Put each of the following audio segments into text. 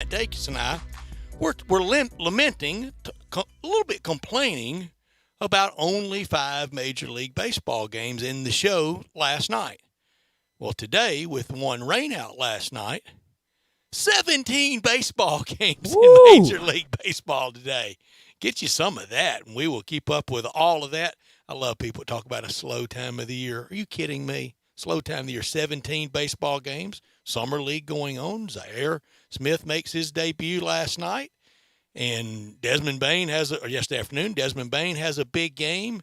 Dacus and I, we're lamenting, a little bit complaining about only 5 Major League Baseball games in the show last night. Well, today, with one rainout last night, 17 baseball games in Woo! Major League Baseball today. Get you some of that, and we will keep up with all of that. I love people talk about a slow time of the year. Are you kidding me? Slow time of the year, 17 baseball games, summer league going on. Zaire Smith makes his debut last night, and yesterday afternoon, Desmond Bain has a big game.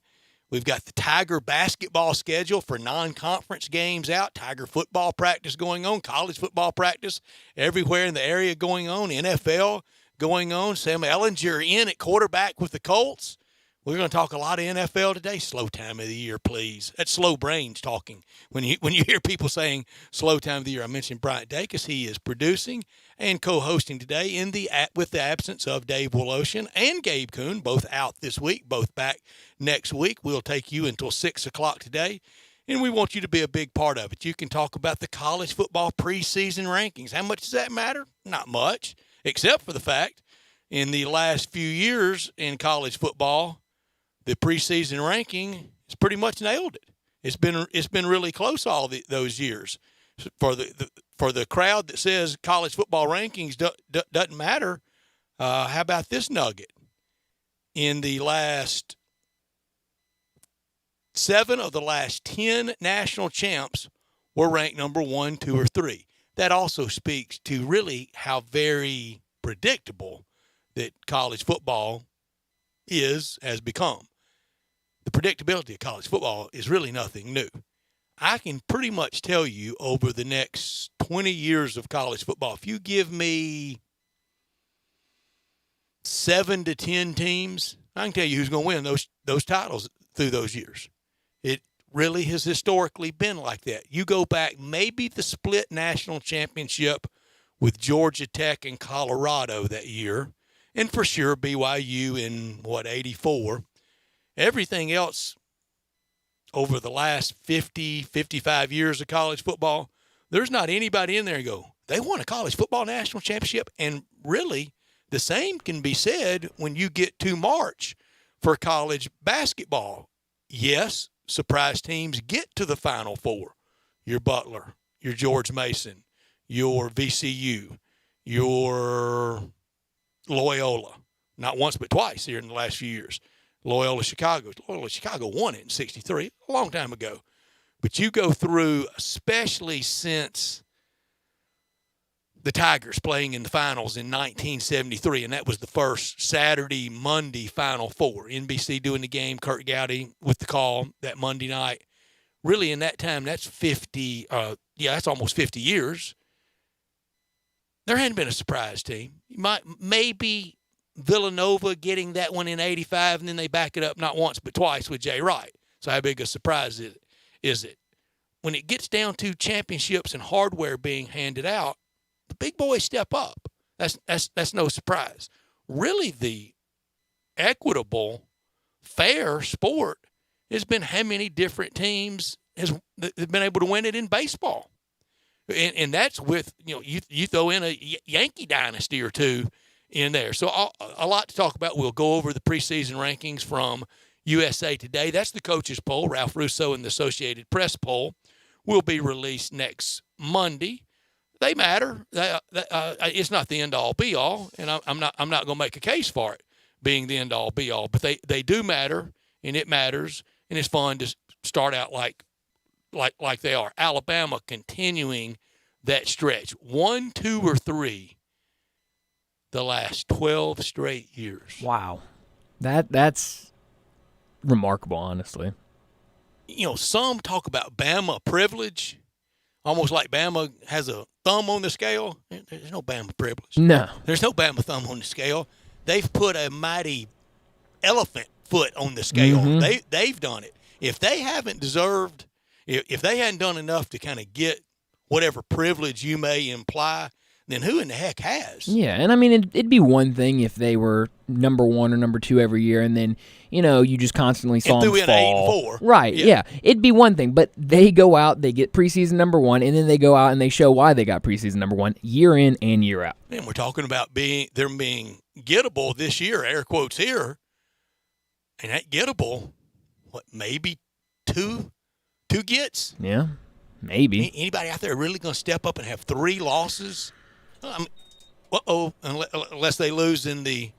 We've got the Tiger basketball schedule for non-conference games out, Tiger football practice going on, college football practice everywhere in the area going on, NFL going on. Sam Ellinger in at quarterback with the Colts. We're going to talk a lot of NFL today. Slow time of the year, please. That's slow brains talking. When you hear people saying slow time of the year, I mentioned Bryant Dacus. He is producing and co-hosting today with the absence of Dave Woloshin and Gabe Kuhn, both out this week, both back next week. We'll take you until 6 o'clock today, and we want you to be a big part of it. You can talk about the college football preseason rankings. How much does that matter? Not much, except for the fact in the last few years in college football, the preseason ranking has pretty much nailed it. It's been really close those years. For the crowd that says college football rankings doesn't matter, how about this nugget? In the last 7 of the last 10 national champs were ranked number 1, 2, or 3. That also speaks to really how very predictable that college football has become. The predictability of college football is really nothing new. I can pretty much tell you over the next 20 years of college football, if you give me 7 to 10 teams, I can tell you who's going to win those titles through those years. It really has historically been like that. You go back, maybe the split national championship with Georgia Tech and Colorado that year, and for sure BYU in, 84. Everything else over the last 50, 55 years of college football, there's not anybody in there and go, they won a college football national championship. And really, the same can be said when you get to March for college basketball. Yes, surprise teams get to the Final Four. Your Butler, your George Mason, your VCU, your Loyola. Not once but twice here in the last few years. Loyola Chicago won it in 63, a long time ago. But you go through, especially since the Tigers playing in the finals in 1973, and that was the first Saturday, Monday Final Four. NBC doing the game, Kurt Gowdy with the call that Monday night. Really, in that time, that's that's almost 50 years. There hadn't been a surprise team. Maybe Villanova getting that one in 85, and then they back it up not once but twice with Jay Wright. So how big a surprise is it? When it gets down to championships and hardware being handed out, the big boys step up. That's no surprise. Really, the equitable, fair sport has been how many different teams have been able to win it in baseball. And that's with, you throw in a Yankee dynasty or two in there. So a lot to talk about. We'll go over the preseason rankings from USA Today. That's the coaches poll. Ralph Russo and the Associated Press poll will be released next Monday. They matter. It's not the end-all, be-all, and I'm not going to make a case for it being the end-all, be-all. But they do matter, and it matters, and it's fun to start out like they are. Alabama continuing that stretch. 1, 2, or 3 the last 12 straight years. Wow. That's remarkable, honestly. Some talk about Bama privilege, almost like Bama has a thumb on the scale. There's no Bama privilege. No. There's no Bama thumb on the scale. They've put a mighty elephant foot on the scale. Mm-hmm. They've done it. If they hadn't done enough to kind of get whatever privilege you may imply, then who in the heck has? Yeah, and I mean, it'd be one thing if they were number 1 or number 2 every year, and then, you just constantly saw them fall. 8-4. Right, yeah. It'd be one thing, but they go out, they get preseason number 1, and then they go out and they show why they got preseason number 1 year in and year out. And we're talking about them being gettable this year, air quotes here. And that gettable, maybe two gets? Yeah, maybe. Anybody out there really going to step up and have 3 losses? Unless they lose in the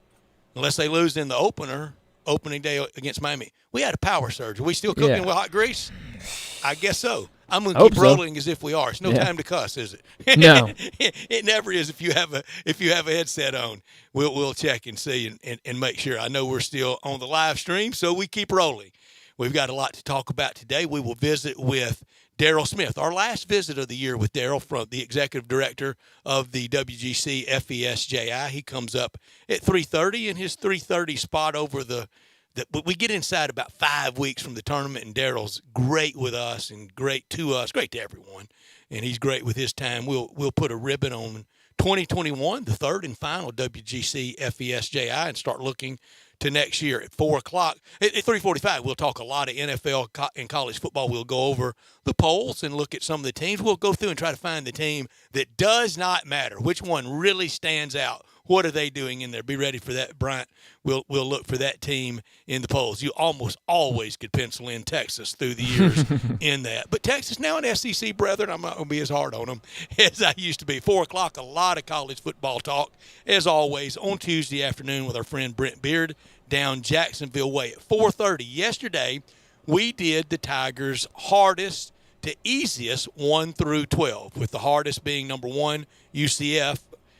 opening day against Miami. We had a power surge. Are we still cooking with hot grease? I guess so. I'm going to keep rolling as if we are. It's no time to cuss, is it? No. It never is. If you have a headset on, we'll check and see and make sure. I know we're still on the live stream, so we keep rolling. We've got a lot to talk about today. We will visit with Daryl Smith, our last visit of the year with Daryl, from the executive director of the WGC FESJI. He comes up at 3:30 in his 3:30 spot over but we get inside about 5 weeks from the tournament, and Daryl's great with us and great to us, great to everyone, and he's great with his time. We'll put a ribbon on 2021, the third and final WGC FESJI, and start looking to next year at 4 o'clock. At 3:45, we'll talk a lot of NFL and college football. We'll go over the polls and look at some of the teams. We'll go through and try to find the team that does not matter, which one really stands out. What are they doing in there? Be ready for that, Bryant. We'll look for that team in the polls. You almost always could pencil in Texas through the years in that. But Texas now an SEC brethren. I'm not going to be as hard on them as I used to be. 4 o'clock, a lot of college football talk, as always, on Tuesday afternoon with our friend Brent Beard down Jacksonville way at 4:30. Yesterday, we did the Tigers' hardest to easiest 1 through 12, with the hardest being number 1, UCF,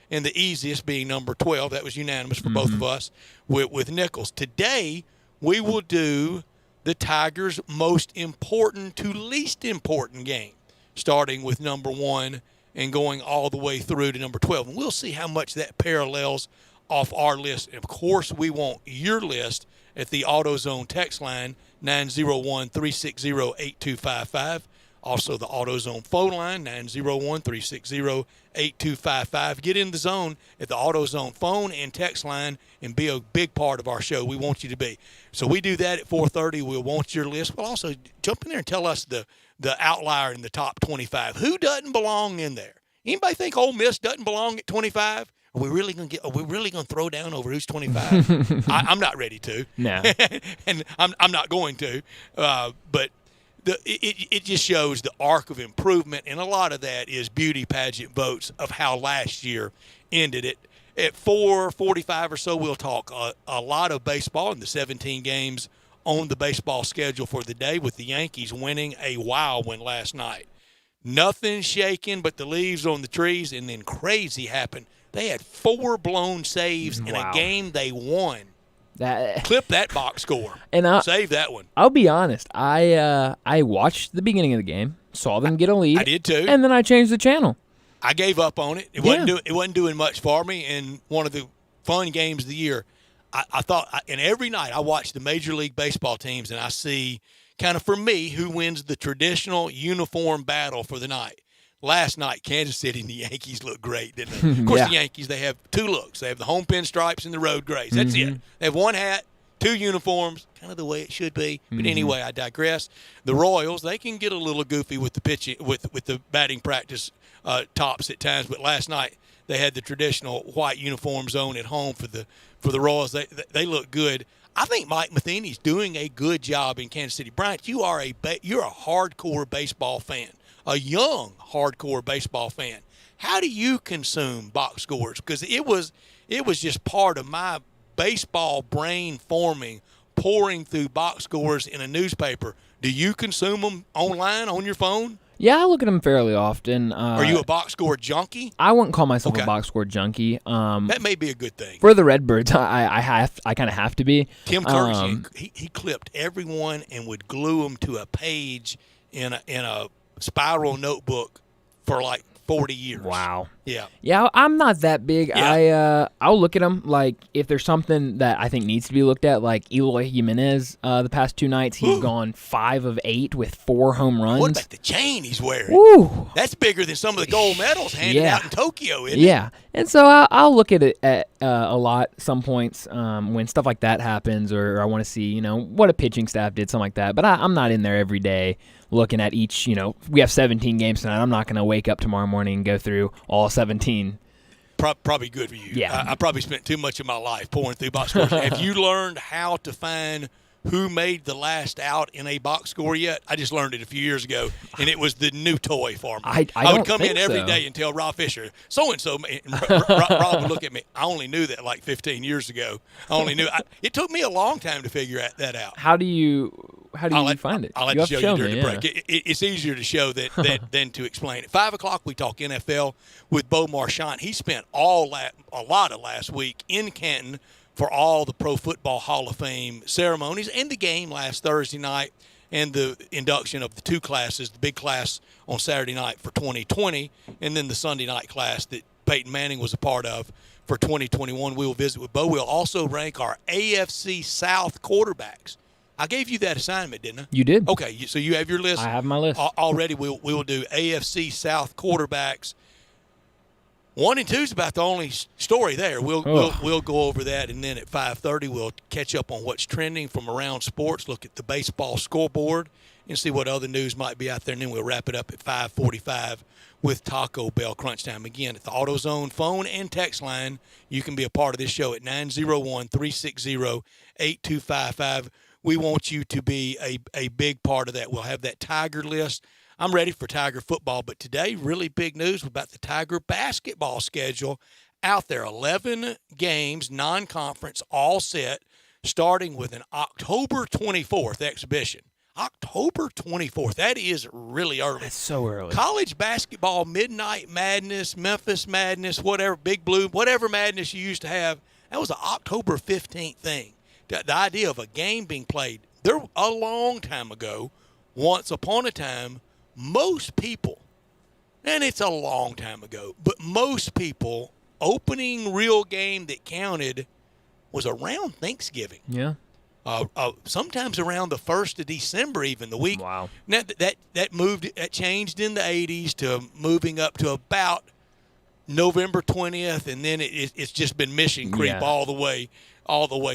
and the easiest being number 12. That was unanimous for both of us with Nichols. Today, we will do the Tigers' most important to least important game, starting with number 1 and going all the way through to number 12. And we'll see how much that parallels off our list. And, of course, we want your list at the AutoZone text line, 901-360-8255. Also, the AutoZone phone line, 901-360-8255. Get in the zone at the AutoZone phone and text line and be a big part of our show. We want you to be. So we do that at 4:30. We'll want your list. We'll also jump in there and tell us the outlier in the top 25. Who doesn't belong in there? Anybody think Ole Miss doesn't belong at 25? Are we really going to throw down over who's 25? I'm not ready to. No. And I'm not going to. But it just shows the arc of improvement, and a lot of that is beauty pageant votes of how last year ended. It at 4:45 or so. We'll talk a lot of baseball and the 17 games on the baseball schedule for the day, with the Yankees winning a wild one last night. Nothing shaking but the leaves on the trees, and then crazy happened. They had 4 blown saves in a game they won. Clip that box score. And save that one. I'll be honest. I watched the beginning of the game, saw them get a lead. I did too. And then I changed the channel. I gave up on it. It wasn't doing much for me. And one of the fun games of the year, I thought, and every night I watch the Major League Baseball teams, and I see kind of for me who wins the traditional uniform battle for the night. Last night, Kansas City and the Yankees looked great, didn't they? Of course, the Yankees, they have 2 looks. They have the home pinstripes and the road grays. That's it. They have 1 hat, 2 uniforms, kind of the way it should be. But anyway, I digress. The Royals, they can get a little goofy with the pitching, with the batting practice tops at times. But last night, they had the traditional white uniforms on at home for the Royals. They look good. I think Mike Matheny's doing a good job in Kansas City. Bryant, you're a hardcore baseball fan. A young hardcore baseball fan. How do you consume box scores? Because it was just part of my baseball brain forming, pouring through box scores in a newspaper. Do you consume them online on your phone? Yeah, I look at them fairly often. Are you a box score junkie? I wouldn't call myself a box score junkie. That may be a good thing. For the Redbirds, I kind of have to be. Tim Kirk, he clipped everyone and would glue them to a page in a spiral notebook for like 40 years. Wow. Yeah. Yeah, I'm not that big. Yeah. I'll look at them. Like, if there's something that I think needs to be looked at, like Eloy Jimenez, the past 2 nights, he's gone 5 of 8 with 4 home runs. What about the chain he's wearing? Woo! That's bigger than some of the gold medals handed out in Tokyo, isn't it? Yeah. And so I'll look at it at a lot some points when stuff like that happens, or I want to see, what a pitching staff did, something like that. But I'm not in there every day looking at each, we have 17 games tonight. I'm not going to wake up tomorrow morning and go through all 17. Probably good for you. Yeah. I probably spent too much of my life pouring through box scores. Have you learned how to find who made the last out in a box score yet? I just learned it a few years ago, and it was the new toy for me. I would come in every day and tell Rob Fisher, so-and-so, and Rob would look at me. I only knew that like 15 years ago. It took me a long time to figure that out. How do you find it? I'll have to show you during the break. It's easier to show than to explain it. 5 o'clock, we talk NFL with Bo Marchant. He spent a lot of last week in Canton for all the Pro Football Hall of Fame ceremonies and the game last Thursday night and the induction of the 2 classes, the big class on Saturday night for 2020 and then the Sunday night class that Peyton Manning was a part of for 2021. We will visit with Bo. We'll also rank our AFC South quarterbacks. I gave you that assignment, didn't I? You did. Okay, so you have your list? I have my list. Already we will do AFC South quarterbacks. 1 and 2 is about the only story there. We'll go over that, and then at 5:30 we'll catch up on what's trending from around sports, look at the baseball scoreboard, and see what other news might be out there, and then we'll wrap it up at 5:45 with Taco Bell Crunch Time. Again, at the AutoZone phone and text line, you can be a part of this show at 901-360-8255. We want you to be a big part of that. We'll have that Tiger list. I'm ready for Tiger football, but today, really big news about the Tiger basketball schedule out there. 11 games, non-conference, all set, starting with an October 24th exhibition. October 24th. That is really early. That's so early. College basketball, Midnight Madness, Memphis Madness, whatever, Big Blue, whatever madness you used to have, that was an October 15th thing. The idea of a game being played, there a long time ago, once upon a time, most people, and it's a long time ago, but most people, opening real game that counted was around Thanksgiving. Yeah. Sometimes around the 1st of December, even the week. Wow. Now that changed in the 80s to moving up to about November 20th, and then it's just been mission creep all the way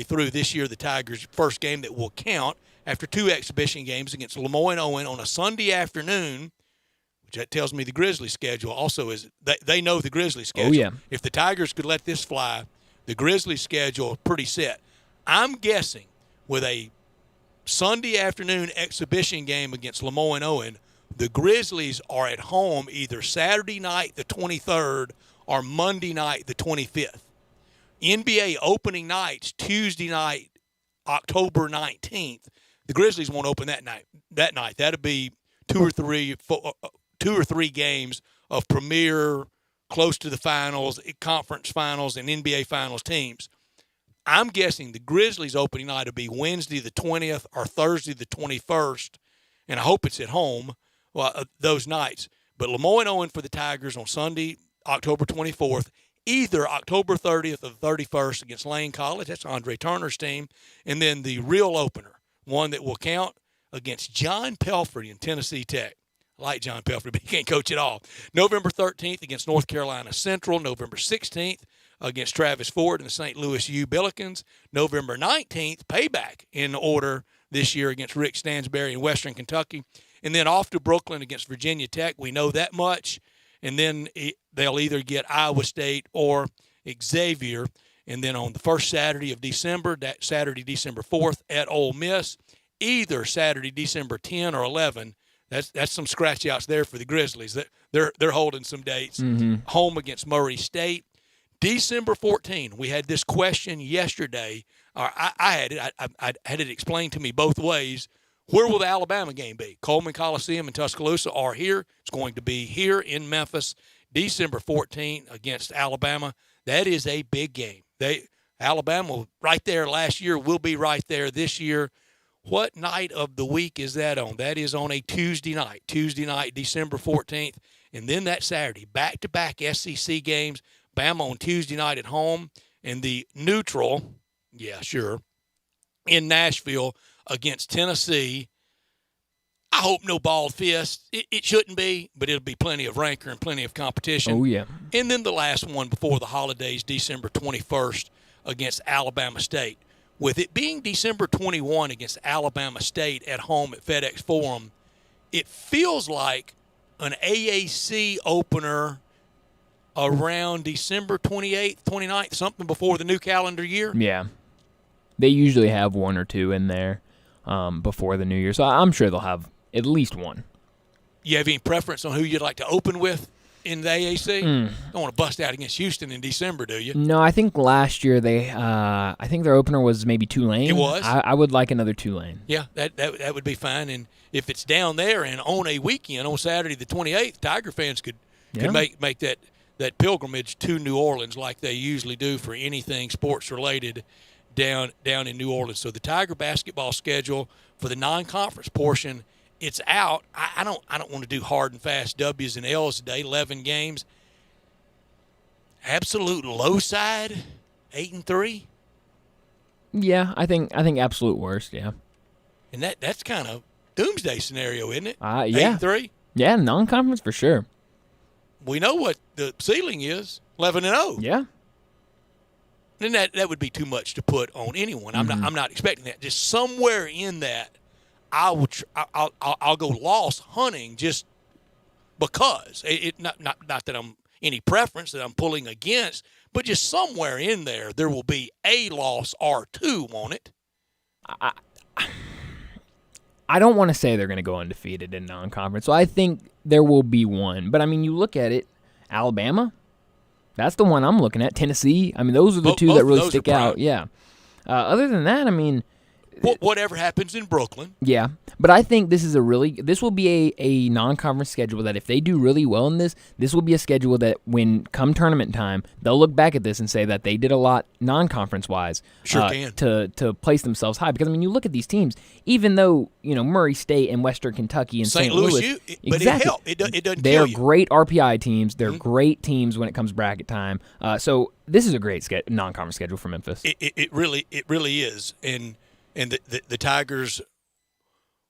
through. This year, the Tigers' first game that will count after 2 exhibition games against Lemoyne-Owen on a Sunday afternoon, which that tells me the Grizzlies schedule also is they know the Grizzlies schedule. Oh, yeah. If the Tigers could let this fly, the Grizzlies schedule is pretty set. I'm guessing with a Sunday afternoon exhibition game against Lemoyne-Owen, the Grizzlies are at home either Saturday night the 23rd or Monday night the 25th. NBA opening nights, Tuesday night, October 19th. The Grizzlies won't open that night. That'll be 2 or 3 games of premier, close to the finals, conference finals, and NBA finals teams. I'm guessing the Grizzlies opening night will be Wednesday the 20th or Thursday the 21st, and I hope it's at home those nights. But Lemoyne-Owen for the Tigers on Sunday, October 24th, either October 30th or the 31st against Lane College. That's Andre Turner's team. And then the real opener, one that will count against John Pelfrey in Tennessee Tech. I like John Pelfrey, but he can't coach at all. November 13th against North Carolina Central. November 16th against Travis Ford and the St. Louis U Billikens. November 19th, payback in order this year against Rick Stansberry in Western Kentucky. And then off to Brooklyn against Virginia Tech. We know that much. And then they'll either get Iowa State or Xavier. And then on the first Saturday of December, that Saturday, December 4th, at Ole Miss, either Saturday, December 10 or 11. That's some scratch outs there for the Grizzlies. They're holding some dates. Mm-hmm. Home against Murray State. December 14. We had this question yesterday. I had it. I had it explained to me both ways. Where will the Alabama game be? Coleman Coliseum in Tuscaloosa or here? It's going to be here in Memphis, December 14 against Alabama. That is a big game. Alabama right there last year will be right there this year. What night of the week is that on? That is on a Tuesday night, December 14th. And then that Saturday, back-to-back SEC games, Bama on Tuesday night at home, and the neutral, in Nashville against Tennessee. I hope no bald fist. It shouldn't be, but it'll be plenty of rancor and plenty of competition. Oh, yeah. And then the last one before the holidays, December 21st against Alabama State. With it being December 21 against Alabama State at home at FedEx Forum, it feels like an AAC opener around December 28th, 29th, something before the new calendar year. Yeah. They usually have one or two in there before the new year, so I'm sure they'll have at least one. You have any preference on who you'd like to open with in the AAC? Don't want to bust out against Houston in December, do you? No, I think last year I think their opener was maybe Tulane. It was? I would like another Tulane. Yeah, that would be fine. And if it's down there and on a weekend, on Saturday the 28th, Tiger fans could make that pilgrimage to New Orleans like they usually do for anything sports-related down in New Orleans. So the Tiger basketball schedule for the non-conference portion, it's out. I don't want to do hard and fast W's and L's today. 11 games. Absolute low side, 8-3. Yeah, I think absolute worst. Yeah, And that's kind of doomsday scenario, isn't it? Yeah. 8-3. Yeah, non-conference for sure. We know what the ceiling is. 11-0. Yeah. Then that would be too much to put on anyone. I'm not expecting that. Just somewhere in that, I'll go loss hunting just because not that I'm any preference that I'm pulling against, but just somewhere in there will be a loss or two on it. I don't want to say they're going to go undefeated in non-conference, so I think there will be one. But I mean, you look at it, Alabama. That's the one I'm looking at. Tennessee. I mean, those are the two that really stick out. Yeah. Other than that, I mean, whatever happens in Brooklyn. Yeah, but I think this will be a non-conference schedule that if they do really well in this will be a schedule that when come tournament time, they'll look back at this and say that they did a lot non-conference wise to place themselves high. Because I mean, you look at these teams, even though Murray State and Western Kentucky and St. Louis, but exactly, it doesn't. They are great RPI teams. They're great teams when it comes bracket time. So this is a great non-conference schedule for Memphis. It really is, and the Tigers